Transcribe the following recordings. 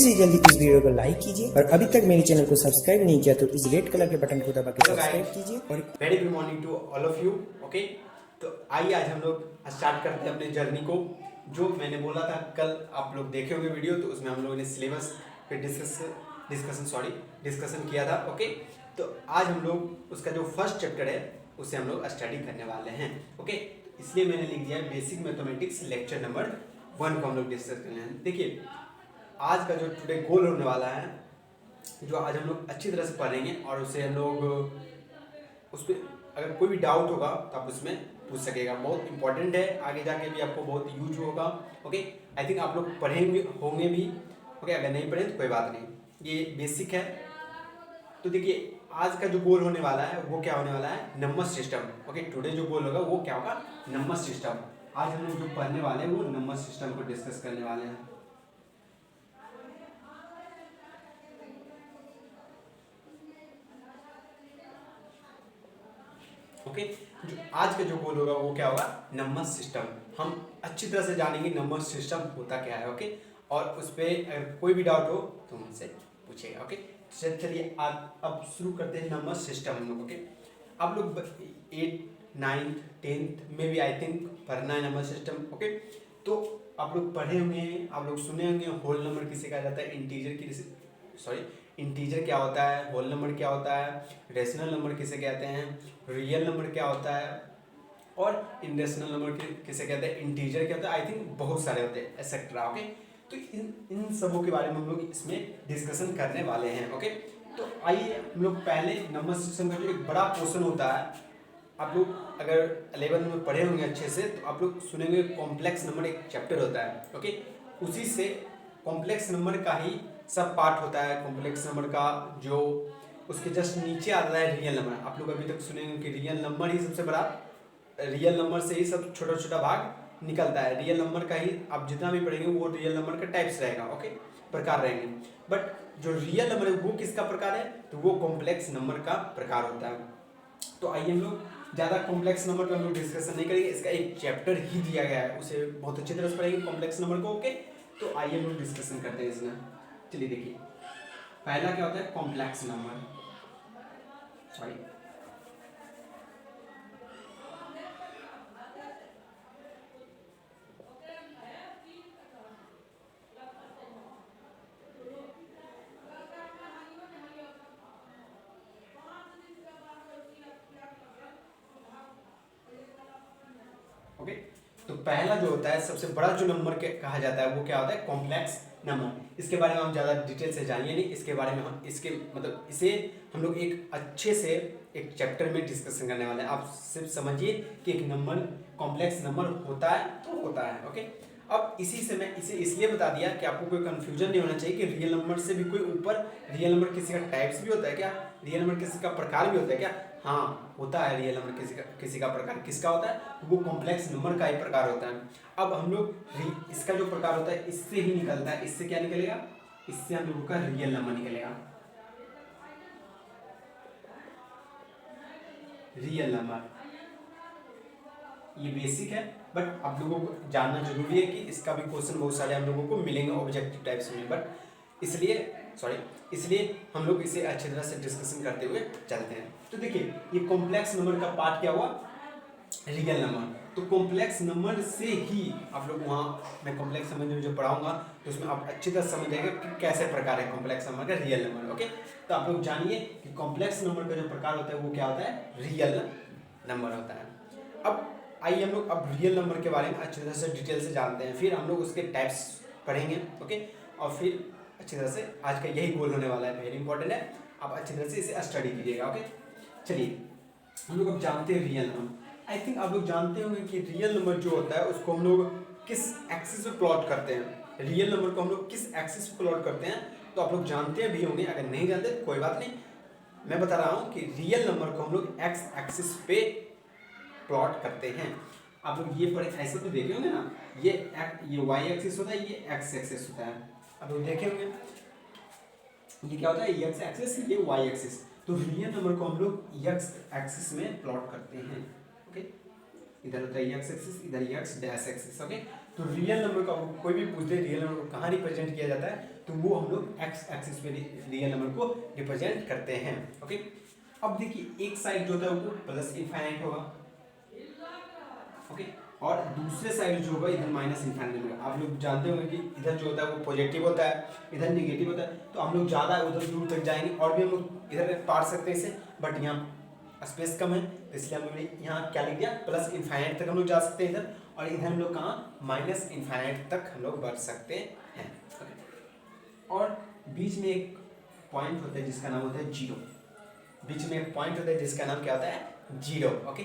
से जल्दी इस वीडियो को लाइक कीजिए और अभी तक मेरे चैनल को सब्सक्राइब नहीं किया तो इस रेड कलर के बटन को दबा के सब्सक्राइब कीजिए। और very good morning to all of you. Okay, तो आइए आज हम लोग स्टार्ट करते हैं अपने जर्नी को। जो मैंने बोला था कल आप लोग देखे होंगे वीडियो, तो उसमें हम लोगों ने सिलेबस पे डिस्कशन किया था। ओके, तो आज हम लोग उसका जो फर्स्ट चैप्टर है उसे हम लोग स्टडी करने वाले हैं। ओके, इसलिए मैंने लिख दिया बेसिक मैथमेटिक्स लेक्चर नंबर 1 को हम लोग डिस्कस करने हैं। देखिए, आज का जो टुडे गोल होने वाला है, जो आज हम लोग अच्छी तरह से पढ़ेंगे और उसे हम लोग उस पर अगर कोई भी डाउट होगा तो आप उसमें पूछ सकेगा। बहुत इंपॉर्टेंट है, आगे जाके भी आपको बहुत यूज होगा। ओके, आई थिंक आप लोग पढ़ेंगे होंगे भी। ओके, अगर नहीं पढ़े तो कोई बात नहीं, ये बेसिक है। तो देखिए, आज का जो गोल होने वाला है वो क्या होने वाला है, नंबर सिस्टम। ओके, टुडे जो गोल होगा वो क्या होगा, नंबर सिस्टम। आज हम लोग जो पढ़ने वाले हैं वो नंबर सिस्टम को डिस्कस करने वाले हैं। ओके, जो आज का जो गोल होगा वो क्या होगा, नंबर सिस्टम। हम अच्छी तरह से जानेंगे नंबर सिस्टम होता क्या है। ओके, और उस पर अगर कोई भी डाउट हो तो मुझसे पूछेगा। ओके, चलिए अब शुरू करते हैं नंबर सिस्टम हम लोग। ओके, आप लोग 8th 9th 10th में भी आई थिंक पढ़ना है नंबर सिस्टम। ओके, तो आप लोग पढ़े होंगे, आप लोग सुने होंगे होल नंबर किसे कहा जाता है, इंटीजर क्या होता है, होल नंबर क्या होता है, रेशनल नंबर किसे कहते हैं, रियल नंबर क्या होता है, और इनरेशनल नंबर किसे कहते हैं, इंटीजर क्या होता है। आई थिंक बहुत सारे होते हैं एक्सेट्रा। ओके, तो इन सबों के बारे में हम लोग इसमें डिस्कशन करने वाले हैं। ओके, तो आइए हम लोग पहले नंबर सिस्टम का जो एक बड़ा पोर्शन होता है, आप लोग अगर 11 में पढ़े होंगे अच्छे से तो आप लोग सुनेंगे कॉम्प्लेक्स नंबर एक चैप्टर होता है। ओके, उसी से कॉम्प्लेक्स नंबर का ही सब पार्ट होता है। कॉम्प्लेक्स नंबर का जो उसके जस्ट नीचे आता है रियल नंबर। आप लोग अभी तक सुनेंगे कि रियल नंबर ही सबसे बड़ा, रियल नंबर से ही सब छोटा छोटा भाग निकलता है। रियल नंबर का ही आप जितना भी पढ़ेंगे वो रियल नंबर का टाइप्स रहेगा। ओके, प्रकार रहेंगे। बट जो रियल नंबर है वो किसका प्रकार है, तो वो कॉम्प्लेक्स नंबर का प्रकार होता है। तो आइए हम लोग ज़्यादा कॉम्प्लेक्स नंबर पर हम लोग डिस्कशन नहीं करेंगे, इसका एक चैप्टर ही दिया गया है, उसे बहुत अच्छी तरह से पढ़ेंगे कॉम्प्लेक्स नंबर को। ओके, तो आइए हम लोग डिस्कशन करते हैं इसमें। चलिए देखिए, पहला क्या होता है, कॉम्प्लेक्स नंबर। सॉरी, ओके, तो पहला जो होता है सबसे बड़ा जो नंबर के कहा जाता है वो क्या होता है, कॉम्प्लेक्स नंबर। इसके बारे में हम ज़्यादा डिटेल से जानिए नहीं, इसके बारे में हम इसे हम लोग एक अच्छे से एक चैप्टर में डिस्कशन करने वाले हैं। आप सिर्फ समझिए कि एक नंबर कॉम्प्लेक्स नंबर होता है तो होता है। ओके, अब इसी से मैं इसे इसलिए बता दिया कि आपको कोई कंफ्यूजन नहीं होना चाहिए कि रियल नंबर से भी कोई ऊपर, रियल नंबर किसी का टाइप्स भी होता है क्या, रियल नंबर किसी का प्रकार भी होता है क्या। हाँ, होता है रियल नंबर किसी का प्रकार। किसका होता है, वो कॉम्प्लेक्स नंबर का ही प्रकार होता है। अब हम लोग इसका जो प्रकार होता है इससे ही निकलता है। इससे क्या निकलेगा, इससे हम लोगों का रियल नंबर निकलेगा, रियल नंबर। ये बेसिक है, बट आप लोगों को जानना जरूरी है कि इसका भी क्वेश्चन बहुत सारे हम लोगों को मिलेंगे ऑब्जेक्टिव टाइप्स में। बट इसलिए हम लोग इसे अच्छी तरह से डिस्कशन करते हुए चलते हैं। तो देखिए, ये कॉम्प्लेक्स नंबर का पार्ट क्या हुआ, रियल नंबर। तो कॉम्प्लेक्स नंबर से ही आप लोग वहाँ मैं कॉम्प्लेक्स नंबर में जो पढ़ाऊंगा तो उसमें आप अच्छी तरह समझ जाएंगे कि कैसे प्रकार है कॉम्प्लेक्स नंबर का, रियल नंबर। ओके, तो आप लोग जानिए कि कॉम्प्लेक्स नंबर का जो प्रकार होता है वो क्या होता है, रियल नंबर होता है। अब आइए हम लोग अब रियल नंबर के बारे में अच्छी तरह से डिटेल से जानते हैं, फिर हम लोग उसके टाइप्स पढ़ेंगे। ओके, और फिर अच्छी तरह से आज का यही गोल होने वाला है, वेरी इंपॉर्टेंट है, आप अच्छी तरह से इसे स्टडी कीजिएगा। ओके, चलिए हम लोग अब जानते हैं रियल नंबर। आई थिंक आप लोग जानते होंगे कि रियल नंबर जो होता है उसको हम लोग किस एक्सिस पे प्लॉट करते हैं। रियल नंबर को हम लोग किस एक्सिस पे प्लॉट करते हैं तो आप लोग जानते भी होंगे, अगर नहीं जानते तो कोई बात नहीं, मैं बता रहा हूँ कि रियल नंबर को हम लोग एक्स एक्सिस पे प्लॉट करते हैं। आप लोग ये पढ़े ऐसे तो देखे होंगे ना, ये वाई एक्सिस होता है, ये एक्स एक्सिस होता है। आप लोग देखे होंगे ये क्या होता है, एक्स एक्सिस, ये वाई एक्सिस। तो रियल नंबर को हम लोग एक्स एक्सिस में प्लॉट करते हैं। ओके, इधर होता है एक्स एक्सिस, इधर एक्स डैश एक्सिस। ओके, तो रियल नंबर का कोई भी पूछ दे रियल नंबर को कहाँ रिप्रेजेंट किया जाता है तो वो हम लोग एक्स एक्सिस पे रियल नंबर को रिप्रेजेंट करते हैं। ओके, अब देखिए एक साइड जो होता है वो प्लस इनफाइनाइट होगा, ओके, और दूसरे साइड जो होगा इधर माइनस इनफाइनाइट होगा। आप लोग जानते होंगे कि इधर जो होता है वो पॉजिटिव होता है, इधर निगेटिव होता है, तो हम लोग ज़्यादा उधर दूर तक जाएंगे और भी हम लोग इधर पार सकते हैं इसे, बट यहाँ स्पेस कम है तो इसलिए हम लोग ने यहाँ क्या लिख दिया, प्लस इनफाइनाइट तक हम लोग जा सकते हैं इधर, और इधर हम लोग कहाँ माइनस इनफाइनाइट तक हम लोग बढ़ सकते हैं। और बीच में एक पॉइंट होता है जिसका नाम होता है जीरो, बीच में एक पॉइंट होता है जिसका नाम क्या होता है, जीरो। ओके,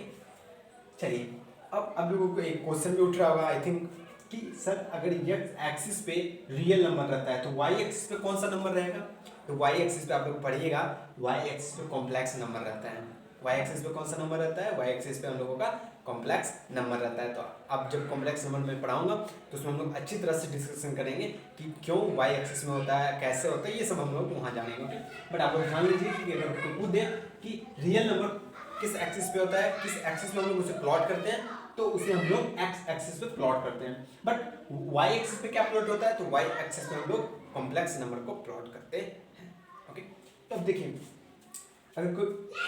चलिए अब आप लोगों को एक क्वेश्चन भी उठ रहा होगा आई थिंक कि सर अगर एक्स एक्सिस पे रियल नंबर रहता है तो वाई एक्सिस पे कौन सा नंबर रहेगा, तो वाई एक्सिस पे आप लोग पढ़िएगा, वाई एक्सिस पे कॉम्प्लेक्स नंबर रहता है। वाई एक्सिस पे कौन सा नंबर रहता है, वाई एक्सिस पे हम लोगों का कॉम्प्लेक्स नंबर रहता है। तो अब जब कॉम्प्लेक्स नंबर में पढ़ाऊंगा तो उसमें हम लोग अच्छी तरह से डिस्कशन करेंगे कि क्यों वाई एक्सिस में होता है, कैसे होता है, ये सब हम लोग वहाँ जानेंगे। ओके, बट आप लोग जान लीजिए कि अगर आपको पूछ दे कि रियल नंबर किस एक्सिस पे होता है, किस एक्सिस में हम लोग उसे प्लॉट करते हैं, तो उसे हम लोग एक्स एक्सिस पे प्लॉट करते हैं। बट वाई एक्सिस पे क्या प्लॉट होता है, तो वाई एक्सिस पे हम लोग कॉम्प्लेक्स नंबर को प्लॉट करते हैं। ओके, तो अब देखिए अगर कोई,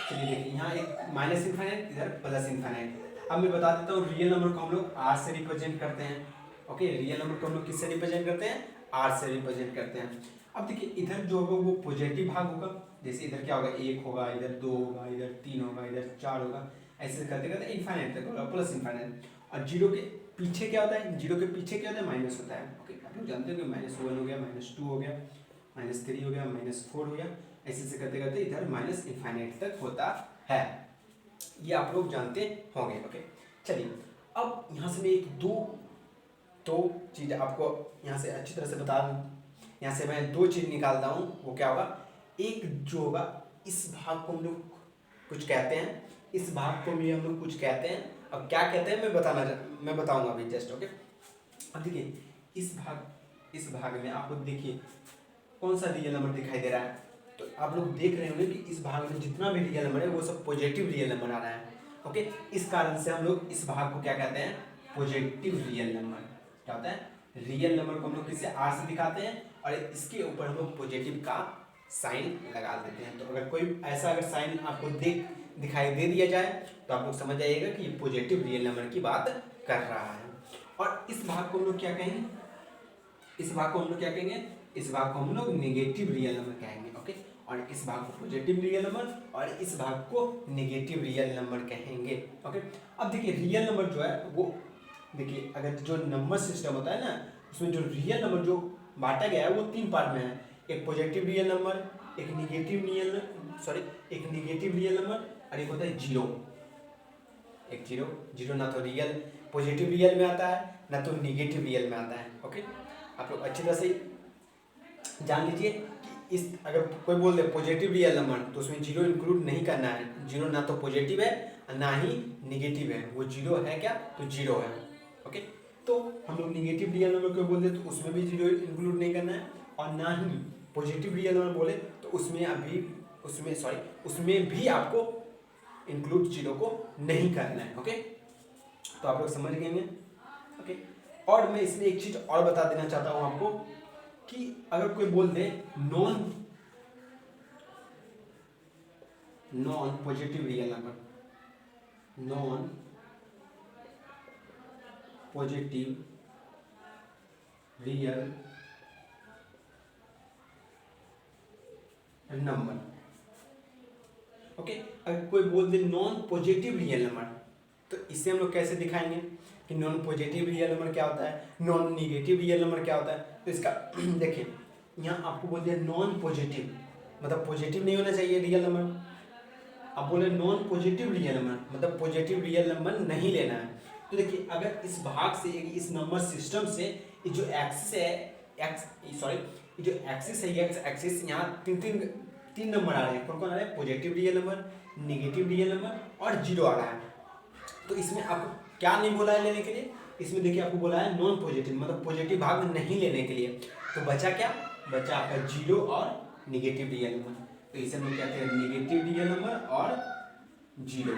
चलिए देखिए यहाँ एक माइनस इनफाइनाइट, इधर प्लस इनफाइनाइट। अब मैं बता देता हूँ रियल नंबर को हम लोग आर से रिप्रेजेंट करते हैं। ओके, रियल नंबर को हम लोग किससे रिप्रेजेंट करते हैं, आर से रिप्रेजेंट करते हैं। अब देखिए इधर जो होगा वो पॉजिटिव भाग होगा, जैसे इधर क्या होगा, एक होगा, इधर दो होगा, इधर तीन होगा, इधर चार होगा, ऐसे करते करते इनफाइनाइट तक होगा, प्लस इनफाइनाइट। और जीरो के पीछे क्या होता है, जीरो के पीछे क्या होता है, माइनस होता है। ओके, आप लोग जानते हो कि -1 हो गया, -2 हो गया, -3 हो गया, -4 हो गया, ऐसे करते करते इधर माइनस इनफाइनाइट तक होता है, ये आप लोग जानते होंगे। ओके, चलिए अब यहाँ से मैं एक दो चीज़ आपको यहाँ से अच्छी तरह से बता दूँ, यहाँ से मैं दो चीज़ निकालता हूँ, वो क्या होगा, एक जो होगा इस भाग को हम लोग कुछ कहते हैं, इस भाग को भी हम लोग कुछ कहते हैं। अब क्या कहते हैं मैं बताऊंगा अभी जस्ट। ओके, अब देखिए इस भाग में आपको देखिए कौन सा रियल नंबर दिखाई दे रहा है, तो आप लोग देख रहे होंगे कि इस भाग में जितना भी रियल नंबर है वो सब पॉजिटिव रियल नंबर आ रहा है। ओके, इस कारण से हम लोग इस भाग को क्या कहते हैं, पॉजिटिव रियल नंबर। क्या होता है, रियल नंबर को हम लोग किससे, आर से दिखाते हैं, और इसके ऊपर हम लोग पॉजिटिव का साइन लगा देते हैं। तो अगर कोई ऐसा अगर साइन आपको दिखाई दे दिया जाए तो आप लोग समझ जाइएगा कि ये पॉजिटिव रियल नंबर की बात कर रहा है। और इस भाग को हम लोग क्या कहेंगे, इस भाग को हम लोग क्या कहेंगे, इस भाग को हम लोग नेगेटिव रियल नंबर कहेंगे। ओके, और इस भाग को पॉजिटिव रियल नंबर और इस भाग को नेगेटिव रियल नंबर कहेंगे। ओके, अब देखिए रियल नंबर जो है वो देखिए अगर जो नंबर सिस्टम होता है ना, उसमें जो रियल नंबर जो बांटा गया है वो 3 पार्ट में है, एक पॉजिटिव रियल नंबर, एक नेगेटिव रियल नंबर, और एक होता है जीरो। एक जीरो ना तो रियल पॉजिटिव रियल में आता है ना तो नेगेटिव रियल में आता है। ओके, आप लोग अच्छी तरह से जान लीजिए कि इस अगर कोई बोल दे पॉजिटिव रियल नंबर तो उसमें जीरो इंक्लूड नहीं करना है। जीरो ना तो पॉजिटिव है ना ही नेगेटिव है, वो जीरो है क्या, तो जीरो है। ओके, तो हम लोग नेगेटिव रियल नंबर को बोल दे तो उसमें भी जीरो इंक्लूड नहीं करना है, और ना ही पॉजिटिव रियल नंबर बोले तो उसमें भी आपको इंक्लूड जीरो को नहीं करना है। ओके, तो आप लोग समझ गए। ओके, और मैं इसमें एक चीज और बता देना चाहता हूं आपको कि अगर कोई बोल दे non positive real number, non positive real number. Okay, अगर कोई बोल दे नॉन पॉजिटिव रियल नंबर तो इसे हम लोग कैसे दिखाएंगे कि नॉन पॉजिटिव रियल नंबर क्या होता है, नॉन नेगेटिव रियल नंबर क्या होता है। तो इसका देखिए यहाँ आपको बोल दिया नॉन पॉजिटिव, मतलब पॉजिटिव नहीं होना चाहिए रियल नंबर। आप बोले नॉन पॉजिटिव रियल नंबर मतलब पॉजिटिव रियल नंबर नहीं लेना है। तो देखिए अगर इस भाग से, इस नंबर सिस्टम से ये जो एक्सिस है, ये जो एक्सिस है, एक्स एक्सिस, यहाँ तीन नंबर आ रहे हैं। कौन कौन आ रहे हैं, positive real number, negative real number और जीरो आ रहा है। तो इसमें आपको क्या नहीं बोला है लेने के लिए, इसमें देखिए आपको बोला है नॉन पॉजिटिव, मतलब पॉजिटिव भाग नहीं लेने के लिए। तो बचा क्या, बचा आपका जीरो और नेगेटिव रियल नंबर। तो इसे हम लोग कहते हैं नेगेटिव रियल नंबर और zero.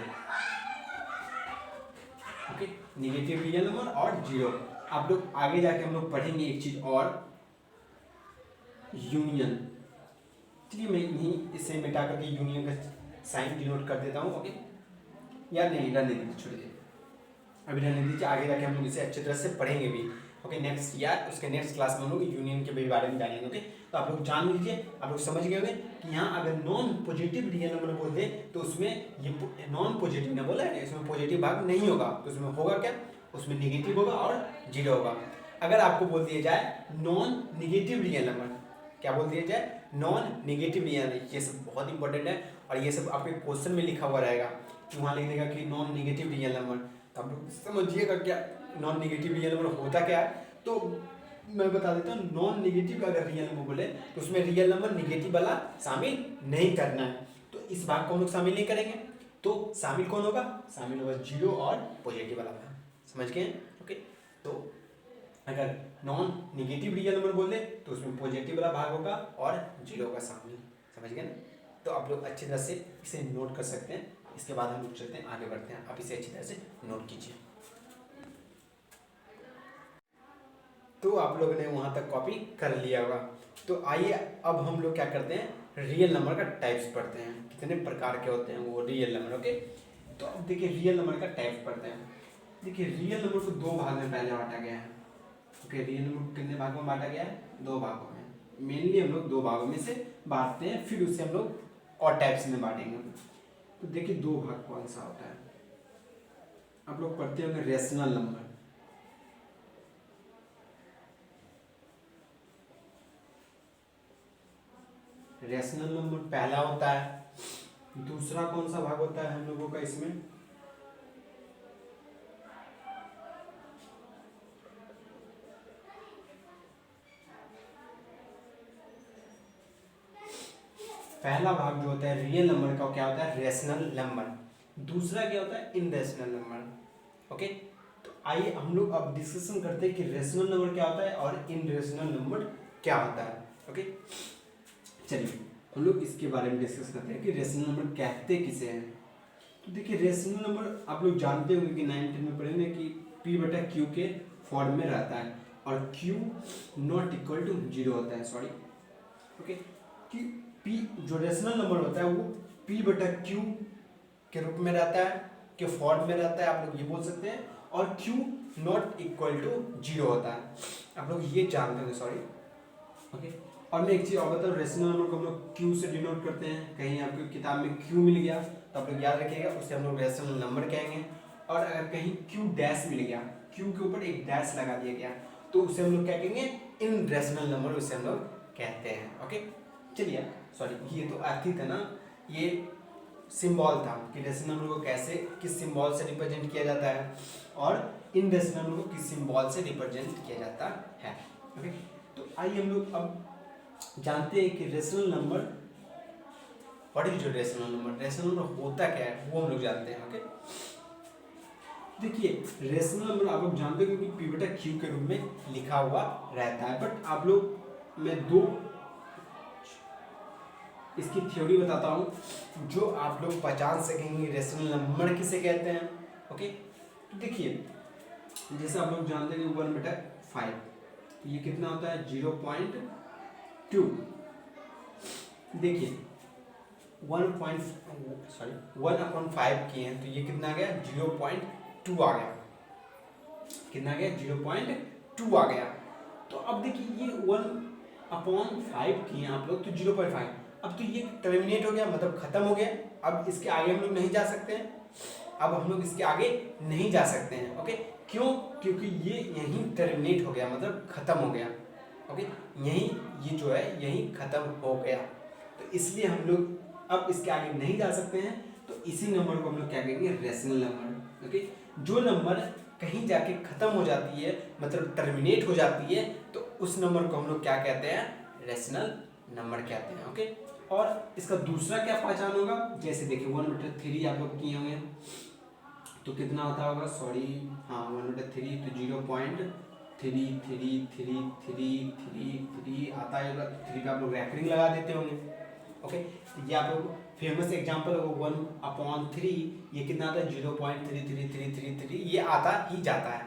Okay, negative real number और जीरो। आप लोग आगे जाके हम लोग पढ़ेंगे एक चीज और यूनियन। चलिए मैं यहीं इसे मिटा करके यूनियन का साइन डिनोट कर देता हूँ। ओके, या नहीं रहने दीजिए, छोड़िए, अभी रहने दीजिए, आगे जाके हम लोग इसे अच्छी तरह से पढ़ेंगे भी। ओके, नेक्स्ट या उसके नेक्स्ट क्लास में हम लोग यूनियन के भी बारे में जानेंगे। ओके, तो आप लोग जान लीजिए, आप लोग समझ गए होंगे कि यहाँ अगर नॉन पॉजिटिव रियल नंबर बोल दे तो उसमें ये नॉन पॉजिटिव ना बोला है, इसमें पॉजिटिव भाग नहीं होगा, तो उसमें होगा क्या, उसमें निगेटिव होगा और जीरो होगा। अगर आपको बोल दिया जाए नॉन निगेटिव रियल नंबर, क्या बोल दिया जाए, नॉन निगेटिव रियल नंबर, ये सब बहुत इंपॉर्टेंट है और ये सब आपके क्वेश्चन में लिखा हुआ रहेगा कि वहाँ लिख देगा कि नॉन निगेटिव रियल नंबर। तो आप लोग समझिएगा क्या नॉन निगेटिव रियल नंबर होता क्या है। तो मैं बता देता हूँ, नॉन निगेटिव अगर रियल नंबर बोले तो उसमें रियल नंबर निगेटिव वाला शामिल नहीं करना है, तो इस भाग को हम लोग शामिल नहीं करेंगे। तो शामिल कौन होगा, शामिल होगा जीरो और पॉजिटिव वाला भाग, समझ गए। ओके, तो अगर नॉन निगेटिव रियल नंबर बोल दे तो उसमें पॉजिटिव वाला भाग होगा और जीरो होगा शामिल, समझ गए ना। तो आप लोग अच्छी तरह से इसे नोट कर सकते हैं। इसके बाद हम लोग चलते हैं, आगे बढ़ते हैं, आप इसे अच्छी तरह से नोट कीजिए। तो आप लोगों ने वहाँ तक कॉपी कर लिया होगा। तो आइए अब हम लोग क्या करते हैं, रियल नंबर का टाइप्स पढ़ते हैं, कितने प्रकार के होते हैं वो रियल नंबर। ओके, तो अब देखिए रियल नंबर का टाइप्स पढ़ते हैं। देखिए रियल नंबर को दो भाग में पहले बांटा गया है। ओके, रियल नंबर को कितने भागों में बांटा गया है, दो भागों में। मेनली हम लोग दो भागों में से बांटते हैं, फिर उससे हम लोग और टाइप्स में बांटेंगे। तो देखिए दो भाग कौन सा होता है, आप लोग पढ़ते होंगे रेशनल नंबर। रेशनल नंबर पहला होता है। दूसरा कौन सा भाग होता है हम लोगों का इसमें, पहला भाग जो होता है रियल नंबर का क्या होता है, रेशनल नंबर। दूसरा क्या होता है, इनरेशनल नंबर। ओके, तो आइए हम लोग अब डिस्कशन करते हैं कि रेशनल नंबर क्या होता है और इनरेशनल नंबर क्या होता है। ओके, चलिए हम लोग इसके बारे में डिस्कस करते हैं कि रेशनल नंबर कहते किसे हैं। तो देखिए रेशनल नंबर आप लोग जानते होंगे कि 9th में पढ़े ना कि p/q के फॉर्म में रहता है और q not equal to zero होता है, सॉरी। ओके, कि p जो रेशनल नंबर होता है वो p/q के रूप में रहता है, के फॉर्म में रहता है, आप लोग ये बोल सकते हैं, और q not equal to zero होता है, आप लोग ये जानते होंगे, सॉरी। ओके, और मैं एक चीज़ और बताऊँ, रेशनल नंबर को हम लोग q से डिनोट करते हैं। कहीं आपको किताब में q मिल गया तो आप लोग याद रखिएगा, उसे हम लोग रेशनल नंबर कहेंगे। और अगर कहीं q डैश मिल गया, q के ऊपर एक डैश लगा दिया गया, तो उसे हम लोग क्या कहेंगे, इन रेशनल नंबर उसे हम लोग कहते हैं। ओके, चलिए, सॉरी ये तो अर्थ था ना, ये सिंबल था कि रेशनल नंबर को कैसे किस सिंबल से रिप्रेजेंट किया जाता है और इन रेशनल नंबर को किस सिंबल से रिप्रेजेंट किया जाता है। ओके, तो आइए हम लोग अब जानते हैं कि रेशनल नंबर, व्हाट इज जो रेशनल नंबर, रेशनल नंबर होता क्या है वो हम लोग जानते हैं। ओके, देखिए रेशनल नंबर आप लोग जानते हो क्योंकि p/q के रूप में लिखा हुआ रहता है, बट आप लोग मैं दो इसकी थ्योरी बताता हूँ जो आप लोग पहचान सकेंगे रेशनल नंबर किसे कहते हैं। ओके, तो देखिए जैसे आप लोग जानते हैं 1/5, तो ये कितना होता है 0.2। देखिए 1/5 किए हैं तो ये कितना आ गया 0.2 आ गया, कितना आ गया 0.2 आ गया। तो अब देखिए ये 1/5 किए हैं आप लोग तो 0.5, अब तो ये टर्मिनेट हो गया, मतलब खत्म हो गया। अब इसके आगे हम लोग नहीं जा सकते हैं, अब हम लोग इसके आगे नहीं जा सकते हैं। ओके, क्यों, क्योंकि ये यहीं टर्मिनेट हो गया, मतलब खत्म हो गया। ओके, यहीं ये जो है यहीं खत्म हो गया, तो इसलिए हम लोग अब इसके आगे नहीं जा सकते हैं। तो इसी नंबर को हम लोग क्या कहेंगे, रेशनल नंबर। ओके, जो नंबर कहीं जाके खत्म हो जाती है, मतलब टर्मिनेट हो जाती है, तो उस नंबर को हम लोग क्या कहते हैं, रेशनल नंबर कहते हैं। ओके, और इसका दूसरा क्या पहचान होगा, जैसे देखिए 1/3 आप लोग किए होंगे तो कितना होता होगा, सॉरी हाँ 1/3 तो 0.333333 आता है, 3 का आप लोग रैकरिंग लगा देते होंगे। ओके, तो ये आप लोग फेमस एग्जांपल होगा 1/3, ये कितना आता है 0.3333, ये आता ही जाता है,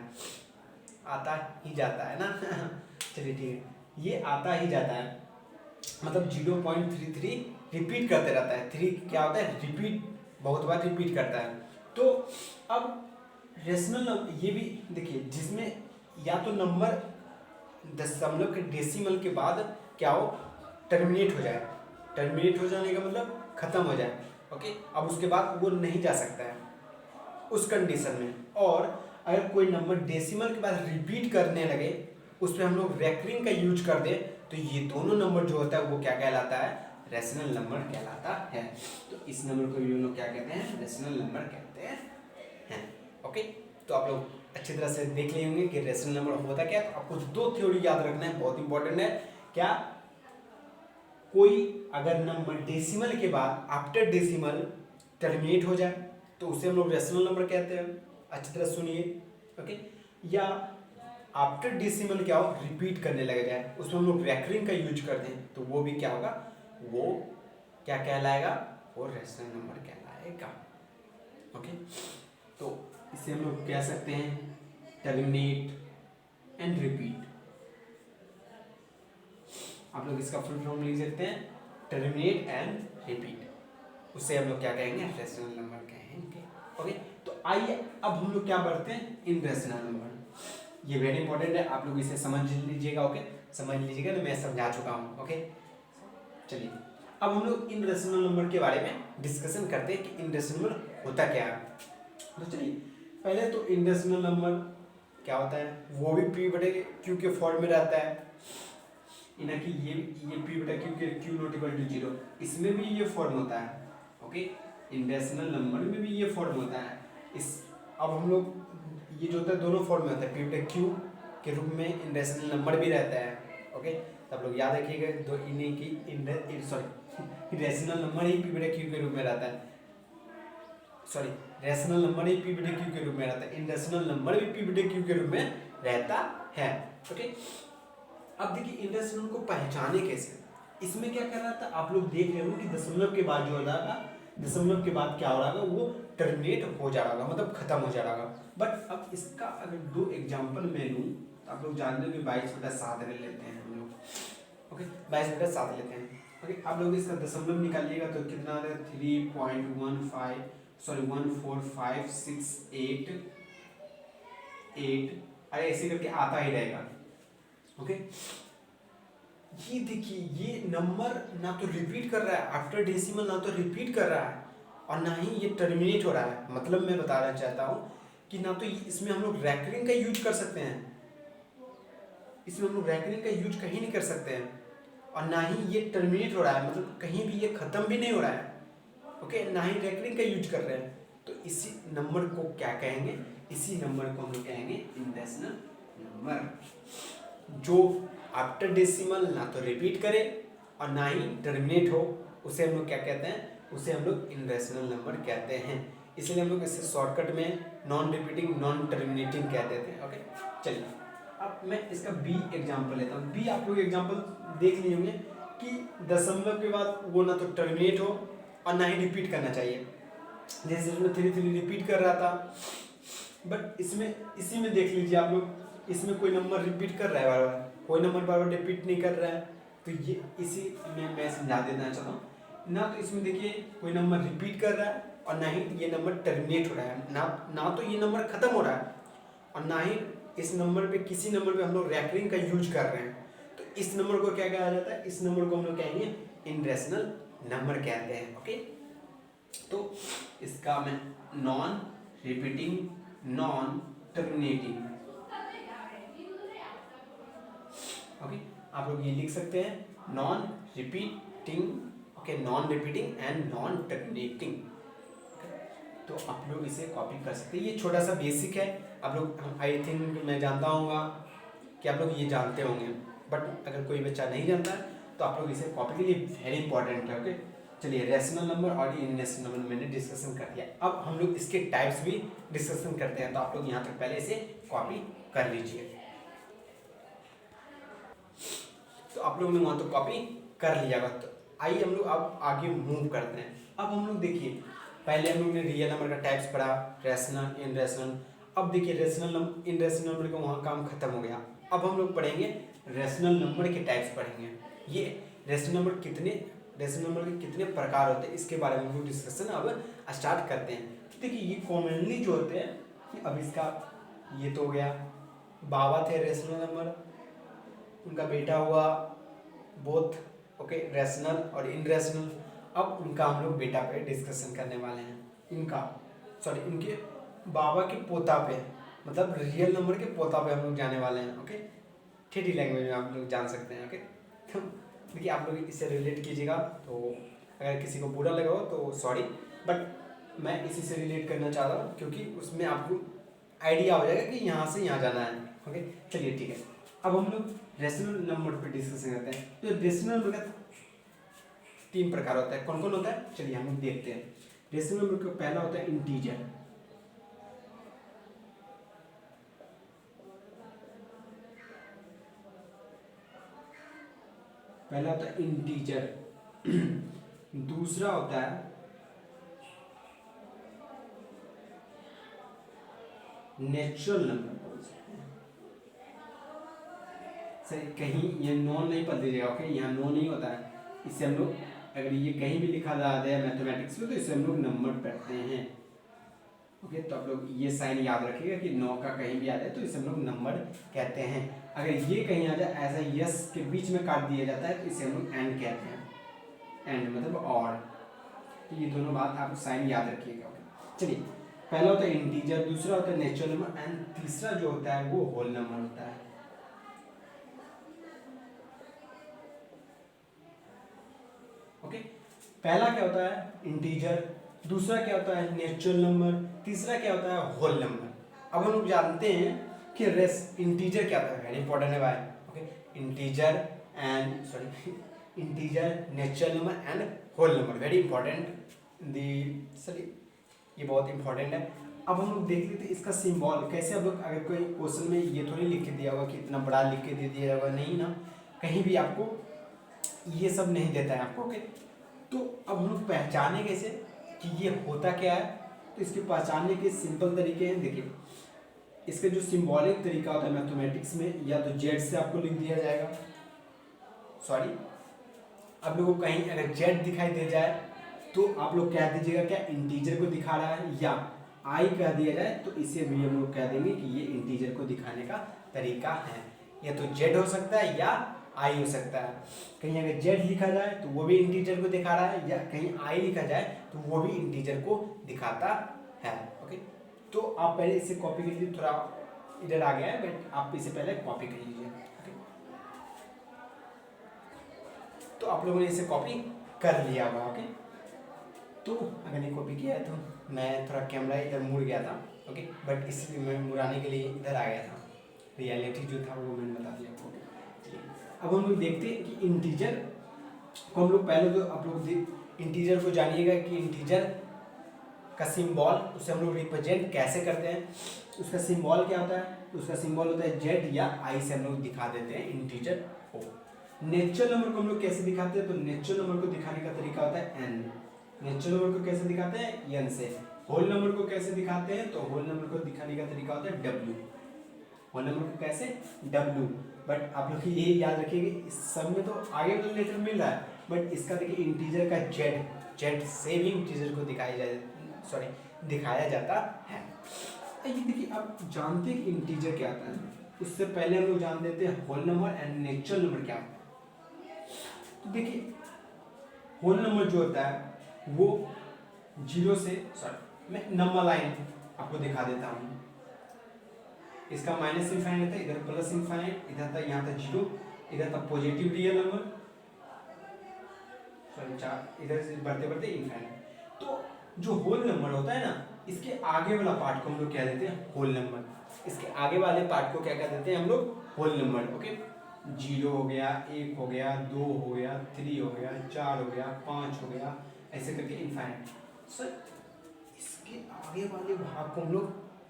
आता ही जाता है ना चलिए ठीक है, ये आता ही जाता है। मतलब 0.33 रिपीट करते रहता है। 3 क्या होता है, रिपीट, बहुत बार रिपीट करता है। तो अब रेशनल नंबर ये भी देखिए, जिसमें या तो नंबर दशमलव के डेसिमल के बाद क्या हो, टर्मिनेट हो जाए। टर्मिनेट हो जाने का मतलब खत्म हो जाए, ओके। अब उसके बाद वो नहीं जा सकता है उस कंडीशन में। और अगर कोई नंबर डेसिमल के बाद रिपीट करने लगे, उस पर हम लोग रेकरिंग का यूज कर दें, तो ये दोनों नंबर जो होता है वो क्या कहलाता है, रेशनल नंबर कहलाता है। तो इस नंबर को भी हम लोग क्या कहते हैं, रेशनल नंबर कहते हैं, ओके। तो आप लोग अच्छी तरह से देख लिए होंगे कि रेशनल नंबर होता क्या है। तो आपको 2 थ्योरी याद रखना है, बहुत इंपॉर्टेंट है। क्या, कोई अगर नंबर डेसिमल के बाद आफ्टर डेसिमल टर्मिनेट हो जाए तो उसे हम लोग रेशनल नंबर कहते हैं। अच्छी तरह सुनिए, ओके। या आफ्टर डेसिमल क्या हो, रिपीट करने लग जाए, उसमें हम लोग रेकरिंग का यूज कर दें, तो वो भी क्या होगा, वो क्या कहलाएगा, वो रेशनल नंबर कहलाएगा, ओके। तो इसे हम लोग कह सकते हैं टर्मिनेट एंड रिपीट। आप लोग इसका फुल फॉर्म लिख सकते हैं, टर्मिनेट एंड रिपीट। उससे हम लोग क्या कहेंगे, रेशनल नंबर कहेंगे, ओके। तो आइए अब हम लोग क्या बढ़ते हैं, इनरेशनल नंबर। ये वेरी इंपॉर्टेंट है, आप लोग इसे समझ लीजिएगा, ओके। समझ लीजिएगा ना, मैं समझा चुका हूँ, ओके। चलिए अब हम लोग इनरेशनल नंबर के बारे में डिस्कशन करते हैं कि इनरेशनल नंबर होता क्या है। तो चलिए पहले तो इनरेशनल नंबर क्या होता है, वो भी पी बटे क्यू के फॉर्म में रहता है। इना कि ये पी बटा क्यू के क्यू नॉट इक्वल टू 0, इसमें भी ये फॉर्म होता है, ओके। इनरेशनल नंबर में भी ये फॉर्म होता है। इस अब हम लोग ये जो होता है दोनों फॉर्म में होता है, पी बटा क्यू के रूप में इनरेशनल नंबर भी रहता है, ओके। तो आप लोग याद रखिएगा, दो इन्हीं की सॉरी रेशनल नंबर ही पी बटा क्यू के रूप में रहता है, सॉरी रेशनल नंबर ही पी बटा क्यू के रूप में रहता है, इनरेशनल नंबर भी पी बटा क्यू के रूप में रहता है, ओके। अब देखिए इनरेशनल को पहचाने कैसे, इसमें क्या कर रहा था, आप लोग देख रहे हो कि दशमलव के बाद जो हो रहा, दशमलव के बाद क्या हो रहा है, वो टर्मिनेट हो जा रहा, मतलब खत्म हो जा रहा। बट अब इसका अगर 2 एग्जांपल मैं लूँ, तो आप लोग जानते हो कि 22/7 ले लेते हैं हम लोग, ओके। 22/7 लेते हैं, ओके। आप लोग इसका दशमलव निकालिएगा तो कितना आता है, 3.15 सॉरी 14568 अरे ऐसे करके आता ही रहेगा, ओके। ये देखिए ये नंबर ना तो रिपीट कर रहा है आफ्टर डेसिमल, ना तो रिपीट कर रहा है और ना ही ये टर्मिनेट हो रहा है। मतलब मैं बताना चाहता हूँ कि ना तो इसमें हम लोग रैकरिंग का यूज कर सकते हैं, इसमें हम लोग रैकरिंग का यूज कहीं नहीं कर सकते हैं, और ना ही ये टर्मिनेट हो रहा है, मतलब कहीं भी ये खत्म भी नहीं हो रहा है, ओके। ना ही रैकरिंग का यूज कर रहे हैं। तो इसी नंबर को क्या कहेंगे, इसी नंबर को हम लोग कहेंगे इनरेशनल नंबर, जो आफ्टर डेसिमल ना तो रिपीट करे और ना ही टर्मिनेट हो, उसे हम लोग क्या कहते हैं, उसे हम लोग इनरेशनल नंबर कहते हैं। इसलिए हम लोग इसे शॉर्टकट में नॉन रिपीटिंग नॉन टर्मिनेटिंग कहते थे, ओके। चलिए अब मैं इसका बी एग्जांपल लेता हूँ। बी आप लोग एग्जांपल देख लिए होंगे कि दशमलव के बाद वो ना तो टर्मिनेट हो और ना ही रिपीट करना चाहिए, जैसे इसमें 3 रिपीट कर रहा था, बट इसमें इसी में देख लीजिए आप लोग, इसमें कोई नंबर रिपीट कर रहा है बार बार, कोई नंबर बार बार रिपीट नहीं कर रहा है। तो ये इसी में मैं समझा देना चाहता हूँ, ना तो इसमें देखिए कोई नंबर रिपीट कर रहा है और ना ही ये नंबर टर्मिनेट हो रहा है, ना तो ये नंबर खत्म हो रहा है और ना ही इस नंबर पे किसी नंबर पे हम लोग रैकरिंग का यूज कर रहे हैं। तो इस नंबर को क्या कहा जाता है, इस नंबर को हम लोग कहेंगे इनरेशनल नंबर कहते हैं, ओके। तो इसका मैं non repeating non terminating, okay. आप लोग ये लिख सकते हैं non repeating, okay, non repeating and non terminating. तो आप लोग इसे कॉपी कर सकते हैं, ये छोटा सा बेसिक है। आप लोग आई थिंक मैं जानता हूँगा कि आप लोग ये जानते होंगे, बट अगर कोई बच्चा नहीं जानता तो आप लोग इसे कॉपी के लिए वेरी इंपॉर्टेंट है, ओके। चलिए रेशनल नंबर और इनरेशनल नंबर मैंने डिस्कशन कर दिया, अब हम लोग इसके टाइप्स भी डिस्कशन करते हैं। तो आप लोग यहाँ तक पहले इसे कॉपी कर लीजिए। तो आप लोगों ने वहाँ तो कॉपी कर लिया, तो आइए हम लोग अब आगे मूव करते हैं। अब हम लोग देखिए पहले हम लोग ने रियल नंबर का टाइप्स पढ़ा, रेशनल इनरेशनल। अब देखिए रेशनल नंबर इनरेशनल नंबर का वहाँ काम खत्म हो गया। अब हम लोग पढ़ेंगे रेशनल नंबर के टाइप्स पढ़ेंगे। ये रेशनल नंबर के कितने प्रकार होते हैं इसके बारे में हम लोग डिस्कशन अब स्टार्ट करते हैं। देखिए ये कॉमनली जो होते हैं कि अब इसका ये तो हो गया, बाबा थे रेशनल नंबर, उनका बेटा हुआ बोथ, ओके, रैशनल और इनरेशनल। अब उनका हम लोग बेटा पे डिस्कशन करने वाले हैं, इनके बाबा के पोता पे, मतलब रियल नंबर के पोता पे हम लोग जाने वाले हैं, ओके। ठेठी लैंग्वेज में आप लोग जान सकते हैं, ओके। तो देखिए आप लोग इससे रिलेट कीजिएगा, तो अगर किसी को बुरा लगा हो तो सॉरी, बट मैं इसी से रिलेट करना चाह रहा हूँ क्योंकि उसमें आपको आइडिया हो जाएगा कि यहाँ से यहाँ जाना है, ओके। चलिए ठीक है, अब हम लोग रेशनल नंबर पे डिस्कशन करते हैं। तो रेशनल नंबर का 3 प्रकार होता है, कौन कौन होता है चलिए हम लोग देखते हैं। रेशनल नंबर का पहला होता है इंटीजर, पहला होता है इंटीजर। दूसरा होता है नेचुरल नंबर, सही कहीं ये नॉन नहीं पढ़ दीजिएगा, ओके, यहाँ नॉन नहीं होता है। इससे हम लोग अगर ये कहीं भी लिखा जा रहा है मैथमेटिक्स में तो इससे हम लोग नंबर पढ़ते हैं, ओके। तो आप लोग ये साइन याद रखिएगा कि 9 का कहीं भी आ जाए तो इसे हम लोग नंबर कहते हैं। अगर ये कहीं आ जाए ऐसा यस के बीच में काट दिया जाता है तो इसे हम लोग एंड कहते हैं, एंड मतलब और। तो ये दोनों बात आप साइन याद रखिएगा, ओके। चलिए पहला होता है इंटीजर, दूसरा होता है नेचुरल नंबर एंड तीसरा जो होता है वो होल नंबर होता है। ओके, पहला क्या होता है इंटीजर, दूसरा क्या होता है नेचुरल नंबर, तीसरा क्या होता है होल नंबर। अब हम लोग जानते हैं कि इंटीजर क्या होता है, वेरी इंपॉर्टेंट है भाई, okay. Integer natural number and whole number, very important ये बहुत इंपॉर्टेंट है। अब हम लोग देख लेते हैं इसका सिंबल कैसे। अब लोग अगर कोई क्वेश्चन में ये थोड़ी लिख के दिया होगा कि इतना बड़ा लिख के दे दिया होगा, नहीं ना, कहीं भी आपको ये सब नहीं देता है आपको, ओके। तो अब हम लोग पहचाने कैसे कि ये होता क्या है, तो इसके पहचानने के सिंपल तरीके हैं। देखिए इसका जो सिंबॉलिक तरीका होता है मैथमेटिक्स में, या तो जेड से आपको लिख दिया जाएगा, सॉरी आप लोगों को कहीं अगर जेड दिखाई दे जाए तो आप लोग कह दीजिएगा क्या इंटीजर को दिखा रहा है, या आई कह दिया जाए तो इसे भी हम लोग कह देंगे कि ये इंटीजर को दिखाने का तरीका है। या तो जेड हो सकता है या आई हो सकता है। कहीं अगर जेड लिखा जाए तो वो भी इंटीजर को दिखा रहा है, या कहीं आई लिखा जाए तो वो भी इंटीजर को दिखाता है, ओके। तो आप पहले इसे कॉपी कर लीजिए, थोड़ा इधर आ गया है बट आप इसे पहले कॉपी कर लीजिए, ओके। तो आप लोगों ने इसे कॉपी कर लिया होगा, ओके। तो अगर ये कॉपी किया है तो मैं थोड़ा कैमरा इधर मुड़ गया था, ओके, बट इसलिए मैं मुड़ाने के लिए इधर आ गया था, रियलिटी जो था वो मैंने बता दिया आपको, ओके। अब हम लोग देखते हैं कि इंटीजर को हम लोग पहले तो आप लोग इंटीजर को जानिएगा कि इंटीजर का सिंबल उसे हम लोग रिप्रेजेंट कैसे करते हैं। उसका सिंबल क्या होता है, उसका सिंबल होता है जेड या आई से हम लोग दिखा देते हैं इंटीजर को। नेचुरल नंबर को हम लोग कैसे दिखाते हैं, तो नेचुरल नंबर को दिखाने का तरीका होता है एन। नेचुरल नंबर को कैसे दिखाते हैं, एन से। होल नंबर को कैसे दिखाते हैं, तो होल नंबर को दिखाने का तरीका होता है डब्ल्यू। होल नंबर को कैसे, डब्ल्यू। बट आप लोग ये याद रखिए इस सब में तो आगे वाला लेटर मिल रहा है, बट इसका देखिए इंटीजर का जेड से भी इंटीजर को दिखाया जाता है। ये देखिए आप जानते हैं कि इंटीजर क्या आता है, उससे पहले हम लोग जान देते हैं whole number and natural number क्या होता है। तो देखिए होल नंबर जो होता है वो 0 से, मैं नंबर लाइन आपको दिखा देता हूँ। इसका माइनस इनफाइनाइट था, इधर प्लस इनफाइनाइट, इधर था, यहाँ था 0, इधर था पॉजिटिव रियल नंबर, इधर से बढ़ते बढ़ते इनफाइनाइट। तो जो होल नंबर होता है ना, इसके आगे वाला पार्ट को हम लोग क्या देते हैं, होल नंबर। इसके आगे वाले पार्ट को क्या कह देते हैं हम लोग, होल नंबर, ओके। 0 हो गया, 1 हो गया, 2 हो गया, 3 हो गया, 4 हो गया, 5 हो गया, ऐसे करके इनफाइनाइट। सर इसके आगे वाले भाग को हम लोग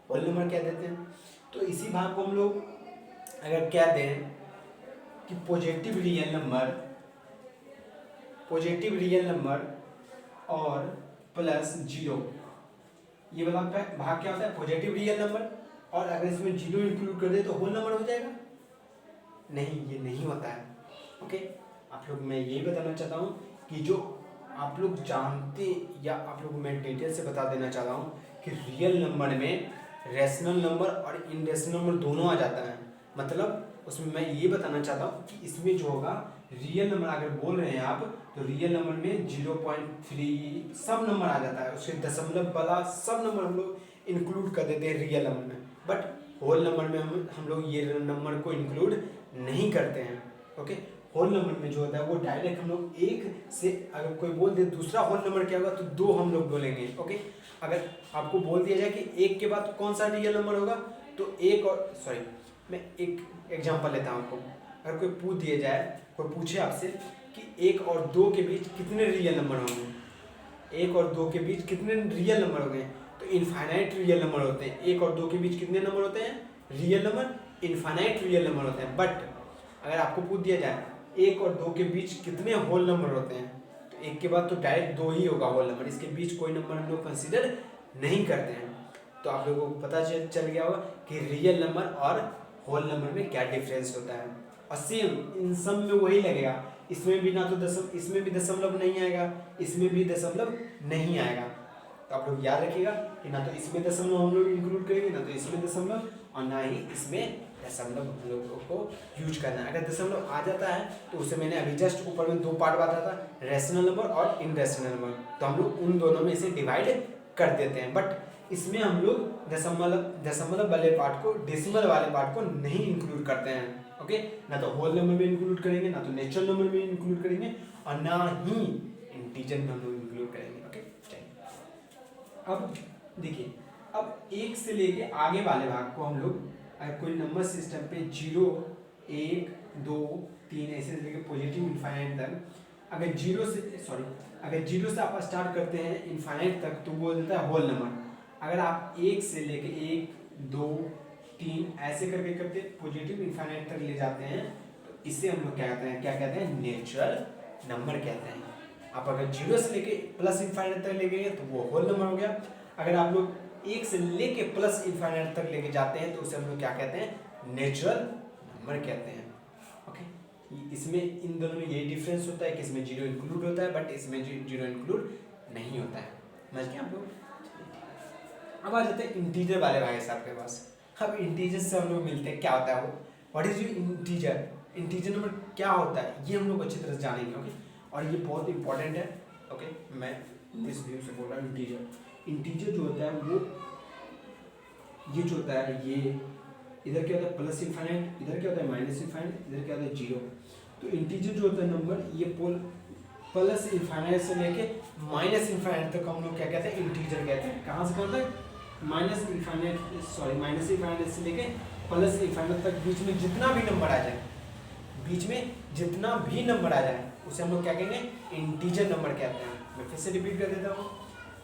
होल नंबर कह देते हैं। तो इसी भाग को हम लोग अगर कह दें कि पॉजिटिव रियल नंबर और प्लस 0, ये वाला भाग क्या होता है, पॉजिटिव रियल नंबर। और अगर इसमें 0 इंक्लूड कर दे तो होल नंबर हो जाएगा, नहीं, ये नहीं होता है, ओके। आप लोग मैं यही बताना चाहता हूँ कि जो आप लोग जानते या आप लोग मैं डिटेल से बता देना चाहता हूँ कि रियल नंबर में रेशनल नंबर और इनरेशनल नंबर दोनों आ जाता है। मतलब उसमें मैं ये बताना चाहता हूँ कि इसमें जो होगा रियल नंबर अगर बोल रहे हैं आप तो रियल नंबर में 0.3 सब नंबर आ जाता है, उसके दशमलव वाला सब नंबर हम लोग इंक्लूड कर देते हैं रियल नंबर में। बट होल नंबर में हम लोग ये नंबर को इंक्लूड नहीं करते हैं। ओके, होल नंबर में जो होता है वो डायरेक्ट हम लोग एक से अगर कोई बोल दे दूसरा होल नंबर क्या होगा तो दो हम लोग बोलेंगे। ओके, अगर आपको बोल दिया जाए कि एक के बाद कौन सा रियल नंबर होगा तो एक और सॉरी मैं एक एग्जांपल लेता हूँ आपको। अगर कोई पूछ दिया जाए, कोई पूछे आपसे कि 1 और 2 के बीच कितने रियल नंबर होंगे, 1 और 2 के बीच कितने रियल नंबर होंगे, तो इनफाइनाइट रियल नंबर होते हैं। 1 और 2 के बीच कितने नंबर होते हैं? Real number, infinite real number होते हैं। बट अगर आपको पूछ दिया जाए 1 और 2 के बीच कितने होल नंबर होते हैं, तो 1 के बाद तो डायरेक्ट 2 ही होगा होल नंबर, इसके बीच कोई नंबर हम लोग कंसिडर नहीं करते हैं। तो आप लोगों को पता चल गया होगा कि रियल नंबर और होल नंबर में क्या डिफरेंस होता है। और सेम इन सब में वही लगेगा, इसमें भी ना तो इसमें भी दशमलव नहीं आएगा, इसमें भी दशमलव नहीं आएगा। तो आप लोग याद रखिएगा कि ना तो इसमें दशमलव हम लोग इंक्लूड करेंगे, ना तो इसमें दशमलव, और ना ही इसमें दशमलव हम लोगों को यूज करना है। अगर दशमलव आ जाता है तो उसे मैंने अभी जस्ट ऊपर में 2 पार्ट बताया था, रेशनल नंबर और इनरेशनल नंबर, तो हम लोग उन दोनों में से डिवाइड कर देते हैं। बट इसमें हम लोग दशमलव वाले पार्ट को, डेसिमल वाले पार्ट को नहीं इंक्लूड करते हैं। ओके, ना तो होल नंबर में इंक्लूड करेंगे, ना तो नेचुरल नंबर में इंक्लूड करेंगे, और ना ही इंटीजर में हम लोग इंक्लूड करेंगे। ओके, चलिए अब देखिए, अब 1 से लेके आगे वाले भाग को हम लोग अगर कोई नंबर सिस्टम पे 0, 1, 2, 3 ऐसे लेके पॉजिटिव इनफाइनाइट तक, अगर 0 से आप स्टार्ट करते हैं इनफाइनाइट तक तो वो देता है होल नंबर। अगर आप 1 से लेके 1, 2, 3 ऐसे करके करके पॉजिटिव इनफाइनाइट तक ले जाते हैं तो इसे हम लोग क्या कहते हैं नेचुरल नंबर कहते हैं। आप अगर 0 से लेके प्लस इनफाइनाइट तक ले गए तो वो होल नंबर हो गया। अगर आप लोग 1 से लेके प्लस इनफाइनाइट तक लेके जाते हैं तो उसे हम लोग क्या कहते हैं नेचुरल नंबर कहते हैं। ओके, इसमें इन दोनों में यही डिफरेंस होता है कि इसमें 0 इंक्लूड होता है बट इसमें 0 इंक्लूड नहीं होता है। समझ गए आप लोग? अब आ जाते हैं इंटीजर वाले भाई साहब के पास। अब इंटीजर से हम लोग मिलते हैं, क्या होता है वो, what is your integer, integer number क्या होता है, ये हम लोग अच्छी तरह से जानेंगे। ओके, और ये बहुत इंपॉर्टेंट है। ओके, मैं इस व्यू से बोल रहा हूँ। इंटीजर जो होता है वो ये जो होता है, ये इधर क्या होता है प्लस इनफाइनाइट, इधर क्या होता है माइनस इनफाइनाइट, इधर क्या होता है 0। तो इंटीजर जो होता है नंबर, ये प्लस इनफाइनाइट से लेके माइनस इनफाइनाइट तक हम लोग क्या कहते हैं इंटीजर कहते हैं। कहाँ से कहाँ तक? माइनस इनफाइनाइट से लेके प्लस इनफाइनाइट तक बीच में जितना भी नंबर आ जाए, बीच में जितना भी नंबर आ जाए उसे हम लोग क्या कहेंगे इंटीजर नंबर कहते हैं। मैं फिर से रिपीट कर देता हूँ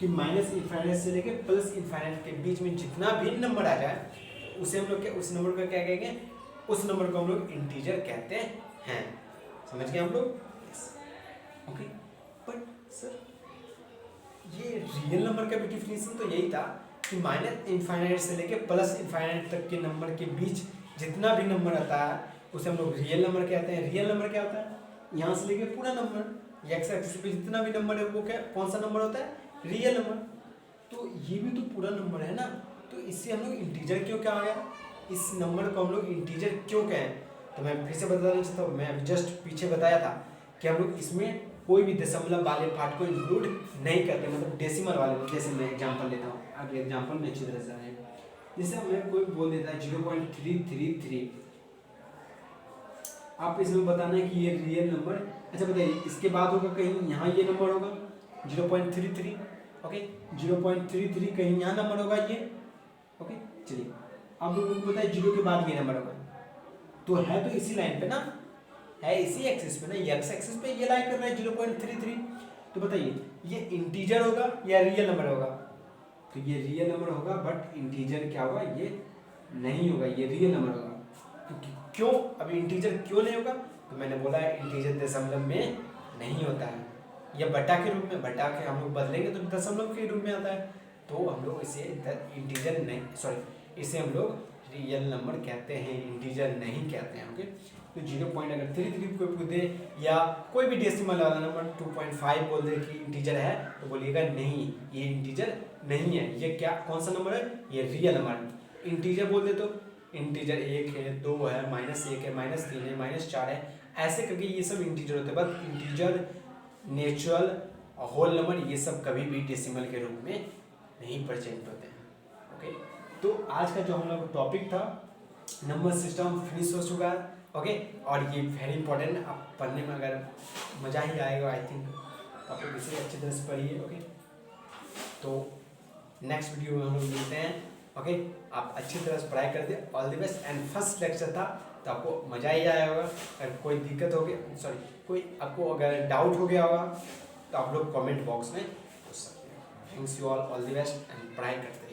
कि माइनस इनफाइनाइट से लेके प्लस इनफाइनाइट के बीच में जितना भी नंबर आ जाए उसे हम लोग उस नंबर को क्या कहेंगे, उस नंबर को हम लोग इंटीजर कहते हैं। समझ गए हम लोग? ओके, बट सर ये रियल नंबर का भी डिफिनेशन तो यही था कि माइनस इनफाइनाइट से लेके प्लस इनफाइनाइट तक के नंबर के बीच जितना भी नंबर आता है उसे हम लोग रियल नंबर कहते हैं। रियल नंबर क्या होता है? यहाँ से लेके पूरा नंबर, एक्स एक्सिस पे जितना भी नंबर है वो क्या कौन सा नंबर होता है? Real number. तो ये भी तो पूरा नंबर है ना, तो इससे हम लोग इंटीजर क्यों क्या आ गया, इस नंबर को हम लोग इंटीजर क्यों कहें? तो मैं फिर से बताना चाहता हूँ, मैं अभी जस्ट पीछे बताया था कि हम लोग इसमें कोई भी दशमलव वाले पार्ट को इंक्लूड नहीं करते, मतलब डेसिमल वाले में। जैसे मैं एग्जांपल लेता हूँ, अगले एग्जांपल में अच्छी तरह से आए, जैसे हमें कोई बोल देता है 0.333, आप इसमें बताना है कि ये रियल नंबर, अच्छा बताइए इसके बाद होगा कहीं यहाँ ये नंबर होगा 0.33, ओके 0.33 कहीं यहाँ नंबर होगा ये, ओके। चलिए आप लोगों को पता है 0 के बाद ये नंबर होगा, तो है तो इसी लाइन पे ना, है इसी एक्सिस पे ना, ये एक्स एक्सिस पे ये लाइन कर रहा है 0.33, तो बताइए ये इंटीजर होगा या रियल नंबर होगा? तो ये रियल नंबर होगा, बट इंटीजर क्या होगा, ये नहीं होगा, ये रियल नंबर होगा। तो क्यों अभी इंटीजर क्यों नहीं होगा? तो मैंने बोला है इंटीजर दशमलव में नहीं होता है, या बटा के रूप में, बटा के हम लोग बदलेंगे तो दशमलव के रूप में आता है, तो हम लोग इसे इंटीजर नहीं, सॉरी इसे हम लोग रियल नंबर कहते हैं, इंटीजर नहीं कहते हैं। ओके, तो 0 पॉइंट अगर 33 को पूछ दे या कोई भी डेसिमल वाला नंबर 2.5 बोल दे कि इंटीजर है, तो बोलिएगा नहीं, ये इंटीजर नहीं है। ये क्या कौन सा नंबर है? ये रियल नंबर। इंटीजर बोल दे तो इंटीजर 1 है, 2 है, -1 है, -3 है, -4 है, ऐसे करके ये सब इंटीजर होते हैं। But integer, natural, whole number ये सब कभी भी डेसिमल के रूप में नहीं प्रेजेंट होते हैं। ओके, तो आज का जो हम लोग टॉपिक था नंबर सिस्टम फिनिश हो चुका है। ओके, और ये वेरी इंपॉर्टेंट, आप पढ़ने में अगर मज़ा ही आएगा आई थिंक, तो आप लोग इसे अच्छी तरह से पढ़िए। ओके, तो नेक्स्ट वीडियो में हम लोग मिलते हैं। ओके, आप अच्छी तरह से पढ़ाई कर दे। All the best. And first lecture था तो आपको मज़ा ही आया होगा। अगर कोई दिक्कत हो गई, सॉरी, कोई आपको अगर डाउट हो गया होगा तो आप लोग कमेंट बॉक्स में पूछ सकते हैं। Thanks you all the best and पढ़ाई करते हैं।